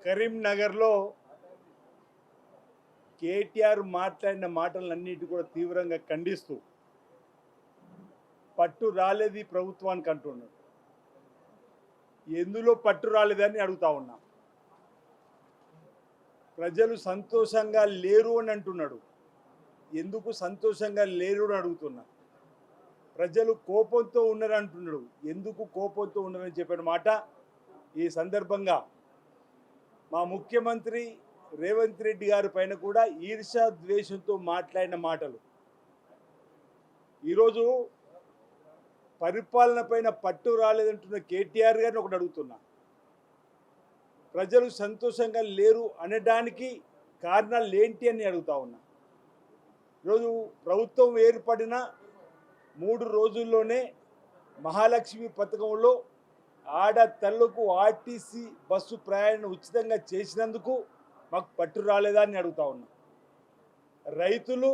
కరీంనగర్లో కేటీఆర్ మాట్లాడిన మాటలన్నిటి కూడా తీవ్రంగా ఖండిస్తూ పట్టు రాలేది ప్రభుత్వానికి అంటున్నాడు. ఎందులో పట్టు రాలేదని అడుగుతా ఉన్నా. ప్రజలు సంతోషంగా లేరు అని అంటున్నాడు. ఎందుకు సంతోషంగా లేరు అని అడుగుతున్నా. ప్రజలు కోపంతో ఉన్నారు అంటున్నాడు. ఎందుకు కోపంతో ఉన్నారని చెప్పిన మాట ఈ సందర్భంగా మా ముఖ్యమంత్రి రేవంత్ రెడ్డి గారి పైన కూడా ఈర్ష్య ద్వేషంతో మాట్లాడిన మాటలు. ఈరోజు పరిపాలన పైన పట్టు రాలేదంటున్న కేటీఆర్ గారిని ఒకటి అడుగుతున్నా. ప్రజలు సంతోషంగా లేరు అనడానికి కారణాలు ఏంటి అని అడుగుతా ఉన్నా. ఈరోజు ప్రభుత్వం ఏర్పడిన 3 రోజుల్లోనే మహాలక్ష్మి పథకంలో ఆడతల్లకు ఆర్టీసీ బస్సు ప్రయాణం ఉచితంగా చేసినందుకు మాకు పట్టు రాలేదా అని అడుగుతా ఉన్నా. రైతులు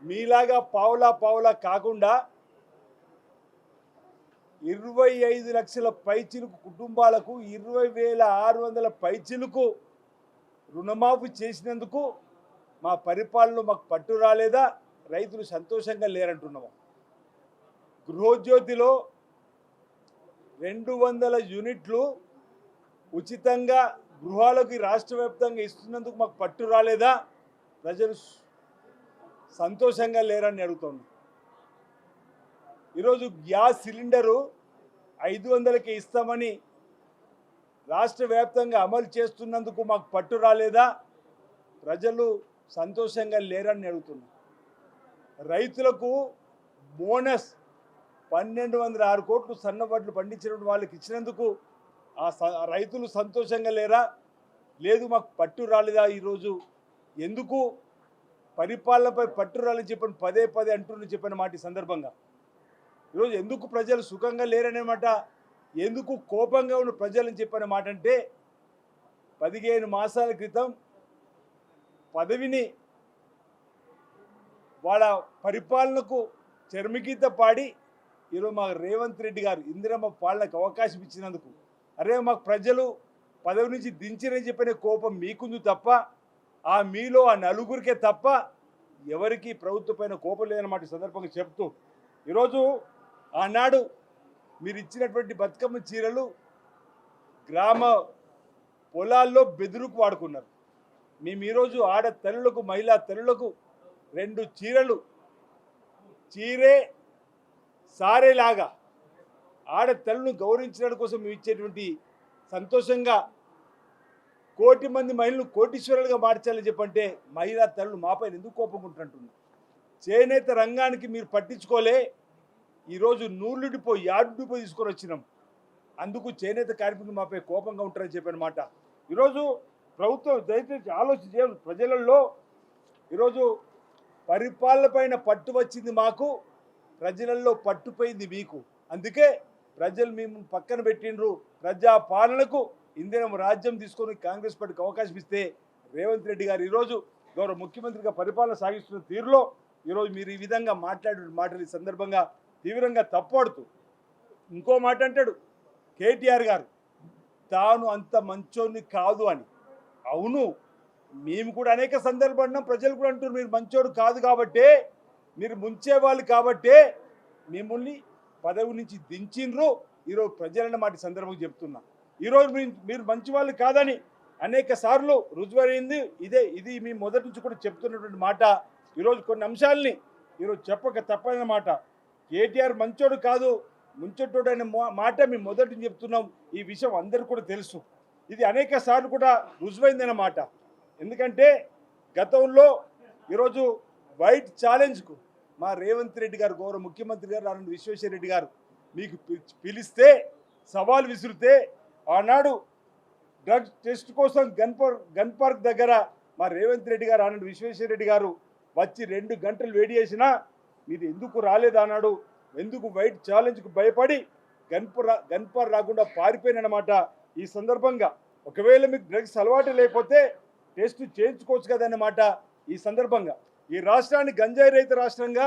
మీలాగా పావులా కాకుండా 25 లక్షల పైచిలుకు కుటుంబాలకు 20,600 పైచిలుకు రుణమాఫీ చేసినందుకు మా పరిపాలనలో మాకు పట్టు రాలేదా, రైతులు సంతోషంగా లేరంటున్నాము. గృహజ్యోతిలో 200 యూనిట్లు ఉచితంగా గృహాలకు రాష్ట్ర వ్యాప్తంగా ఇస్తున్నందుకు మాకు పట్టు రాలేదా, ప్రజలు సంతోషంగా లేరని అడుగుతున్నాం. ఈరోజు గ్యాస్ సిలిండరు 500కి ఇస్తామని రాష్ట్ర వ్యాప్తంగా అమలు చేస్తున్నందుకు మాకు పట్టు రాలేదా, ప్రజలు సంతోషంగా లేరని అడుగుతున్నాం. రైతులకు బోనస్ 1,206 కోట్లు సన్నవడ్లు పండించిన వాళ్ళకి ఇచ్చినందుకు రైతులు సంతోషంగా లేరా, లేదు మాకు పట్టు రాలేదా. ఈరోజు ఎందుకు పరిపాలనపై పట్టు రాలని చెప్పని పదే అంటున్న చెప్పిన మాట ఈ సందర్భంగా ఈరోజు ఎందుకు ప్రజలు సుఖంగా లేరనే మాట, ఎందుకు కోపంగా ఉన్న ప్రజలని చెప్పిన మాట అంటే 15 మాసాల క్రితం పదవిని వాళ్ళ పరిపాలనకు చర్మగీత పాడి ఈరోజు మా రేవంత్ రెడ్డి గారు ఇందిరమ్మ పాలనకు అవకాశం ఇచ్చినందుకు, అరే మాకు ప్రజలు పదవి నుంచి దించిరని చెప్పిన కోపం మీకుంది తప్ప ఆ మీలో ఆ నలుగురికే తప్ప ఎవరికి ప్రభుత్వం పైన కోపం లేదన్నమాట ఈ సందర్భంగా చెప్తూ, ఈరోజు ఆనాడు మీరు ఇచ్చినటువంటి బతుకమ్మ చీరలు గ్రామ పొలాల్లో బెదురుకు వాడుకున్నారు. మేము ఈరోజు ఆడ తల్లులకు మహిళా తల్లులకు 2 చీరలు చీరే సారేలాగా ఆడ తల్లును గౌరవించడం కోసం మేము ఇచ్చేటువంటి సంతోషంగా 1 కోటి మంది మహిళలు కోటీశ్వరులుగా మార్చాలని చెప్పంటే మహిళా తల్లులు మాపై ఎందుకు కోపంకుంటుంటున్నారు. చేనేత రంగానికి మీరు పట్టించుకోలే, ఈరోజు నూలుడిపోయి యాడుడిపోయి తీసుకొని వచ్చినాం, అందుకు చేనేత కార్మికులు మాపై కోపంగా ఉంటారని చెప్పిన మాట. ఈరోజు ప్రభుత్వం దయచేసి ఆలోచన చేయాలి. ప్రజలలో ఈరోజు పరిపాలన పైన పట్టు వచ్చింది మాకు, ప్రజలలో పట్టుపోయింది మీకు. అందుకే ప్రజలు మేము పక్కన పెట్టిండ్రు. ప్రజా పాలనకు ఇందిరం రాజ్యం తీసుకొని కాంగ్రెస్ పార్టీకి అవకాశం ఇస్తే రేవంత్ రెడ్డి గారు ఈరోజు గౌరవ ముఖ్యమంత్రిగా పరిపాలన సాగిస్తున్న తీరులో ఈరోజు మీరు ఈ విధంగా మాట్లాడిన మాటలు ఈ సందర్భంగా తీవ్రంగా తప్పుపడుతూ ఇంకో మాట అంటాడు కేటీఆర్ గారు, తాను అంత మంచోని కాదు అని. అవును, మేము కూడా అనేక సందర్భాలు ప్రజలు కూడా అంటున్నారు మీరు మంచోడు కాదు కాబట్టే, మీరు ముంచేవాళ్ళు కాబట్టే మిమ్మల్ని పదవి నుంచి దించిండ్రు. ఈరోజు ప్రజలన్న మాట సందర్భంగా చెప్తున్నా. ఈరోజు మీరు మంచి వాళ్ళు కాదని అనేక సార్లు రుజువైంది. ఇది మీ మొదటి నుంచి కూడా చెప్తున్నటువంటి మాట. ఈరోజు కొన్ని అంశాలని ఈరోజు చెప్పక తప్పైన మాట. కేటీఆర్ మంచోడు కాదు ముంచోడు అనే మాట మేము మొదటి నుంచి చెప్తున్నాం. ఈ విషయం అందరికీ కూడా తెలుసు. ఇది అనేక సార్లు కూడా రుజువైందన్నమాట. ఎందుకంటే గతంలో ఈరోజు వైట్ ఛాలెంజ్కు మా రేవంత్ రెడ్డి గారు గౌరవ ముఖ్యమంత్రి గారు ఆనంద్ విశ్వేశ్వర రెడ్డి గారు మీకు పిలిస్తే సవాల్ విసిరితే ఆనాడు డ్రగ్స్ టెస్ట్ కోసం గన్ పార్క్ దగ్గర మా రేవంత్ రెడ్డి గారు ఆనంద్ విశ్వేశ్వర రెడ్డి గారు వచ్చి 2 గంటలు వేడి చేసినా మీరు ఎందుకు రాలేదు అన్నాడు. ఎందుకు వైట్ ఛాలెంజ్కు భయపడి గన్ పార్క్ రాకుండా పారిపోయినమాట. ఈ సందర్భంగా ఒకవేళ మీకు డ్రగ్స్ అలవాటు లేకపోతే టెస్ట్ చేయించుకోవచ్చు కదన్నమాట. ఈ సందర్భంగా ఈ రాష్ట్రాన్ని గంజాయి రహిత రాష్ట్రంగా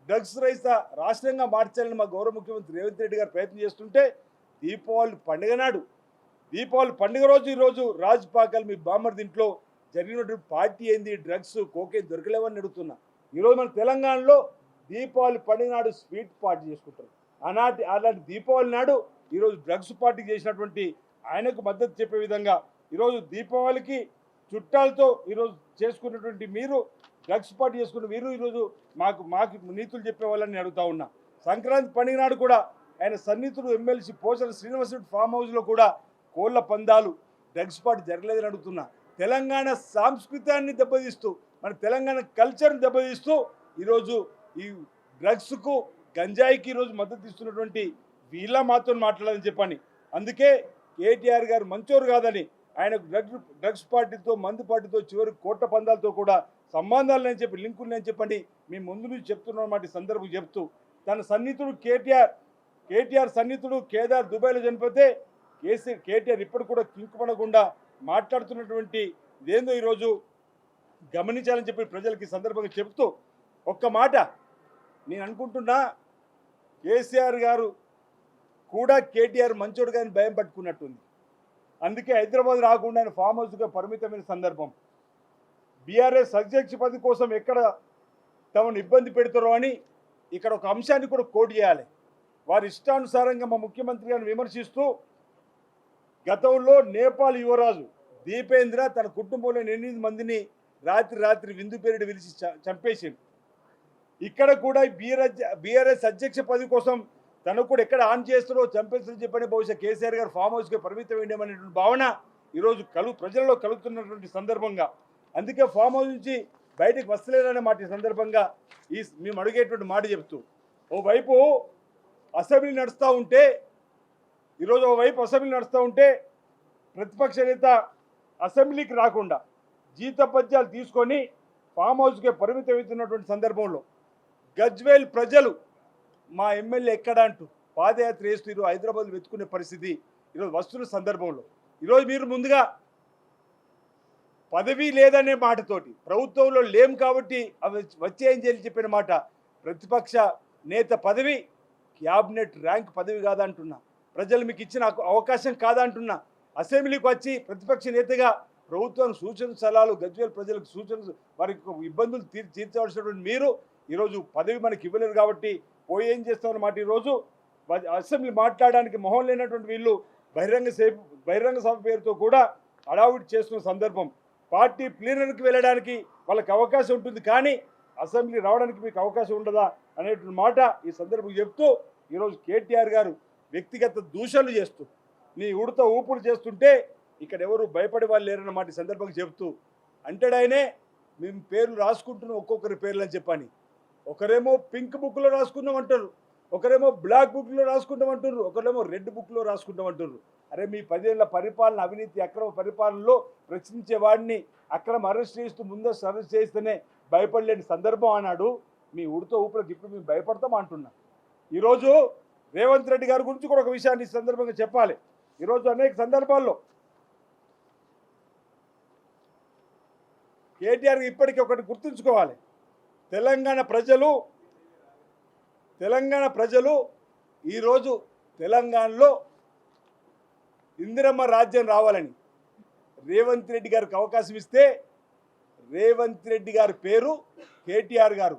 డ్రగ్స్ రహిత రాష్ట్రంగా మార్చాలని మా గౌరవ ముఖ్యమంత్రి రేవంత్ రెడ్డి గారు ప్రయత్నం చేస్తుంటే దీపావళి పండుగ నాడు దీపావళి పండుగ రోజు ఈరోజు రాజ్పాకల్ మీ బామ్మర్ది ఇంట్లో జరిగినటువంటి పార్టీ ఏంది, డ్రగ్స్ కోకేన్ దొరకలేవని అడుగుతున్నా. ఈరోజు మన తెలంగాణలో దీపావళి పండుగ నాడు స్వీట్ పార్టీ చేసుకుంటారు. అలాంటి దీపావళి నాడు ఈరోజు డ్రగ్స్ పార్టీ చేసినటువంటి ఆయనకు మద్దతు చెప్పే విధంగా ఈరోజు దీపావళికి చుట్టాలతో ఈరోజు చేసుకున్నటువంటి మీరు డ్రగ్స్ పార్టీ చేసుకున్న మీరు ఈరోజు మాకు నీతులు చెప్పే వాళ్ళని అడుగుతా ఉన్నా. సంక్రాంతి పండుగ నాడు కూడా ఆయన సన్నిహితుడు ఎమ్మెల్సీ పోచల శ్రీనివాసరెడ్డి ఫామ్ హౌస్లో కూడా కోళ్ల పందాలు డ్రగ్స్ పార్టీ జరగలేదని అడుగుతున్నా. తెలంగాణ సంస్కృతాన్ని దెబ్బతీస్తూ మన తెలంగాణ కల్చర్ని దెబ్బతీస్తూ ఈరోజు ఈ డ్రగ్స్కు గంజాయికి ఈరోజు మద్దతు ఇస్తున్నటువంటి వీళ్ళ మాతో మాట్లాడాలని చెప్పని. అందుకే కేటీఆర్ గారు మంచోరు కాదని ఆయనకు డ్రగ్స్ పార్టీతో మందు పార్టీతో చివరికి కోట్ల పందాలతో కూడా సంబంధాలు అని చెప్పి లింకులు అని చెప్పండి మేము ముందు నుంచి చెప్తున్న మాట సందర్భం చెప్తూ తన సన్నిహితుడు కేటీఆర్ సన్నిహితుడు కేదార్ దుబాయ్లో చనిపోతే కేటీఆర్ ఇప్పుడు కూడా కింకుపడకుండా మాట్లాడుతున్నటువంటి ఇదేందో ఈరోజు గమనించాలని చెప్పి ప్రజలకి సందర్భంగా చెప్తూ ఒక్క మాట నేను అనుకుంటున్నా, కేసీఆర్ గారు కూడా కేటీఆర్ మంచోడు కానీ భయం పట్టుకున్నట్టుంది. అందుకే హైదరాబాద్ రాకుండా ఆయన ఫామ్ హౌస్గా పరిమితమైన సందర్భం. బీఆర్ఎస్ అధ్యక్ష పదవి కోసం ఎక్కడ తమను ఇబ్బంది పెడతారో అని ఇక్కడ ఒక అంశాన్ని కూడా కోట్ చేయాలి. వారి ఇష్టానుసారంగా మా ముఖ్యమంత్రి గారిని విమర్శిస్తూ గతంలో నేపాల్ యువరాజు దీపేంద్ర తన కుటుంబంలో 8 మందిని రాత్రి విందు పేరిట పిలిచి చంపేసింది. ఇక్కడ కూడా బీఆర్ఎస్ అధ్యక్ష పదవి కోసం తనకు కూడా ఎక్కడ ఆన్ చేస్తారో చంపేస్తారో చెప్పని బహుశా కేసీఆర్ గారు ఫామ్ హౌస్కి పరిమితం వేయమనేటువంటి భావన ఈరోజు ప్రజల్లో కలుగుతున్నటువంటి సందర్భంగా అందుకే ఫామ్ హౌస్ నుంచి బయటకు వస్తలేరనే మాట సందర్భంగా మేము అడిగేటువంటి మాట చెప్తూ ఓవైపు అసెంబ్లీ నడుస్తూ ఉంటే ప్రతిపక్ష నేత అసెంబ్లీకి రాకుండా జీతపద్యాలు తీసుకొని ఫామ్ హౌస్కే పరిమితం అవుతున్నటువంటి సందర్భంలో గజ్వేల్ ప్రజలు మా ఎమ్మెల్యే ఎక్కడ అంటూ పాదయాత్ర వేస్తూ ఈరోజు హైదరాబాద్ వెతుకునే పరిస్థితి ఈరోజు వస్తున్న సందర్భంలో ఈరోజు మీరు ముందుగా పదవి లేదనే మాటతోటి ప్రభుత్వంలో లేం కాబట్టి అవి వచ్చేయని చెప్పిన మాట ప్రతిపక్ష నేత పదవి క్యాబినెట్ ర్యాంక్ పదవి కాదంటున్నా, ప్రజలు మీకు ఇచ్చిన అవకాశం కాదంటున్నా. అసెంబ్లీకి వచ్చి ప్రతిపక్ష నేతగా ప్రభుత్వానికి సూచన సలహాలు గజ్వేల్ ప్రజలకు సూచనలు వారికి ఇబ్బందులు తీర్చవలసినటువంటి మీరు ఈరోజు పదవి మనకి ఇవ్వలేరు కాబట్టి పోయి ఏం చేస్తామన్నమాట. ఈరోజు అసెంబ్లీ మాట్లాడడానికి మొహం లేనటువంటి వీళ్ళు బహిరంగ సభ పేరుతో కూడా హడావుడి చేస్తున్న సందర్భం. పార్టీ ప్లీనరీకి వెళ్ళడానికి వాళ్ళకి అవకాశం ఉంటుంది కానీ అసెంబ్లీ రావడానికి మీకు అవకాశం ఉండదా అనేటువంటి మాట ఈ సందర్భం చెప్తూ ఈరోజు కేటీఆర్ గారు వ్యక్తిగత దూషణలు చేస్తూ నీ ఉడత ఊపులు చేస్తుంటే ఇక్కడ ఎవరు భయపడే వాళ్ళు లేరన్నమాట ఈ సందర్భంగా చెప్తూ అంటాడాయనే మేము పేర్లు రాసుకుంటున్నాం ఒక్కొక్కరి పేర్లు అని చెప్పని. ఒకరేమో పింక్ బుక్లో రాసుకుందామంటారు, ఒకరేమో బ్లాక్ బుక్లో రాసుకుంటామంటారు, ఒకరేమో రెడ్ బుక్లో రాసుకుంటామంటారు. అరే మీ 10 ఏళ్ల పరిపాలన అవినీతి అక్రమ పరిపాలనలో ప్రశ్నించే వాడిని అక్రమ అరెస్ట్ చేస్తూ ముందస్తు అరెస్ట్ చేస్తేనే భయపడలేని సందర్భం అన్నాడు. మీ ఉడత ఊపులకు ఇప్పుడు మేము భయపడతాం అంటున్నా. ఈరోజు రేవంత్ రెడ్డి గారి గురించి కూడా ఒక విషయాన్ని ఈ సందర్భంగా చెప్పాలి. ఈరోజు అనేక సందర్భాల్లో కేటీఆర్ ఇప్పటికీ ఒకటి గుర్తుంచుకోవాలి, తెలంగాణ ప్రజలు ఈరోజు తెలంగాణలో ఇందిరమ్మ రాజ్యం రావాలని రేవంత్ రెడ్డి గారికి అవకాశం ఇస్తే రేవంత్ రెడ్డి గారి పేరు కేటీఆర్ గారు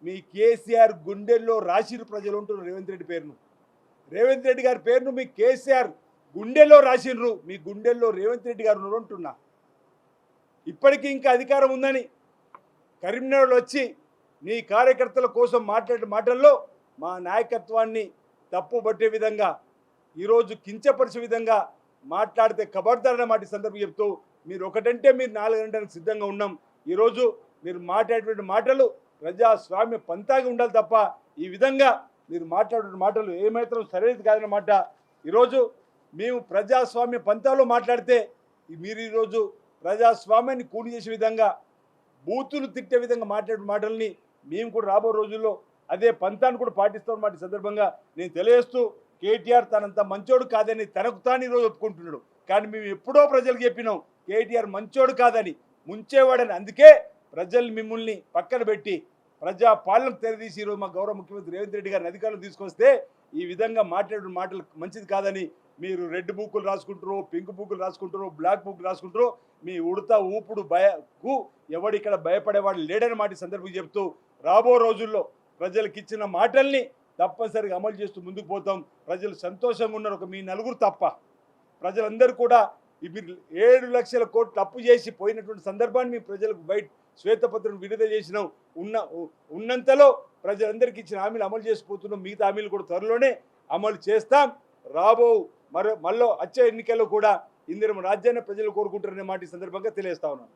మీ కేసీఆర్ గుండెల్లో రాసిరు ప్రజలు ఉంటున్నారు. రేవంత్ రెడ్డి గారి పేరును మీ కేసీఆర్ గుండెల్లో రాసిర్రు, మీ గుండెల్లో రేవంత్ రెడ్డి గారు ఉంటున్నా. ఇప్పటికీ ఇంకా అధికారం ఉందని కరీంనగర్లో వచ్చి నీ కార్యకర్తల కోసం మాట్లాడే మాటల్లో మా నాయకత్వాన్ని తప్పుబట్టే విధంగా ఈరోజు కించపరిచే విధంగా మాట్లాడితే ఖబర్దారనే మాట సందర్భం చెప్తూ మీరు ఒకటంటే మీరు 4 గంటలకు సిద్ధంగా ఉన్నాం. ఈరోజు మీరు మాట్లాడేటువంటి మాటలు ప్రజాస్వామ్య పంతాగా ఉండాలి తప్ప ఈ విధంగా మీరు మాట్లాడే మాటలు ఏమాత్రం సరైనది కాదన్నమాట. ఈరోజు మేము ప్రజాస్వామ్య పంతాలో మాట్లాడితే మీరు ఈరోజు ప్రజాస్వామ్యాన్ని కూని చేసే విధంగా బూతులు తిట్టే విధంగా మాట్లాడే మాటల్ని మేము కూడా రాబో రోజుల్లో అదే పంతాన్ని కూడా పాటిస్తామన్నమాట. సందర్భంగా నేను తెలియజేస్తూ కేటీఆర్ తనంత మంచోడు కాదని తనకు తాను ఈరోజు ఒప్పుకుంటున్నాడు. కానీ మేము ఎప్పుడో ప్రజలకు చెప్పినాం కేటీఆర్ మంచోడు కాదని, ముంచేవాడని. అందుకే ప్రజలు మిమ్మల్ని పక్కన పెట్టి ప్రజా పాలన తెరదీసి ఈరోజు మా గౌరవ ముఖ్యమంత్రి రేవంత్ రెడ్డి గారిని అధికారులు తీసుకొస్తే ఈ విధంగా మాట్లాడే మాటలు మంచిది కాదని మీరు రెడ్ బుక్కులు రాసుకుంటారో, పింక్ బుక్కులు రాసుకుంటారో, బ్లాక్ బుక్ రాసుకుంటారో, మీ ఉడత ఊపుడు భయకు ఎవడిక్కడ భయపడేవాడు లేడని మాట ఈ సందర్భంగా చెప్తూ రాబో రోజుల్లో ప్రజలకు ఇచ్చిన మాటల్ని తప్పనిసరిగా అమలు చేస్తూ ముందుకు పోతాం. ప్రజలు సంతోషంగా ఉన్నారు, ఒక మీ నలుగురు తప్ప. ప్రజలందరూ కూడా మీరు 7 లక్షల కోట్లు అప్పు చేసి పోయినటువంటి సందర్భాన్ని మీ ప్రజలకు బయట శ్వేతపత్రం విడుదల చేసినాం. ఉన్నంతలో ప్రజలందరికీ ఇచ్చిన హామీలు అమలు చేసిపోతున్నాం. మిగతా హామీలు కూడా త్వరలోనే అమలు చేస్తాం. రాబో మళ్ళీ వచ్చే ఎన్నికల్లో కూడా ఇందిరమ్మ రాజ్యాన్ని ప్రజలు కోరుకుంటారనే మాట ఈ సందర్భంగా తెలియజేస్తా ఉన్నాను.